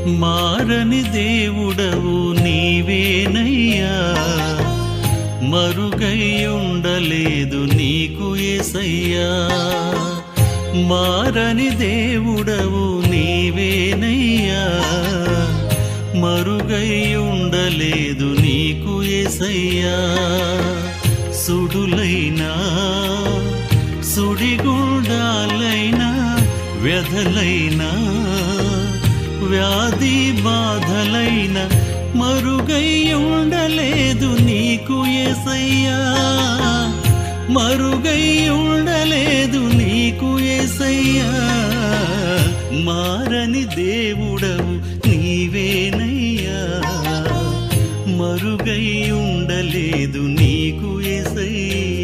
మారని దేవుడవు నీవేనయ్యా, మరుగై ఉండలేదు నీకు యేసయ్యా. మారని దేవుడవు నీవేనయ్యా, మరుగై ఉండలేదు నీకు యేసయ్యా. సుడులైనా సుడిగుండాలైనా వ్యధలైనా వ్యాధి బాధలైన మరుగై ఉండలేదు నీకు యేసయ్యా, మరుగై ఉండలేదు నీకు యేసయ్యా. మారని దేవుడవు నీవేనయ్యా, మరుగై ఉండలేదు నీకు యేసయ్యా.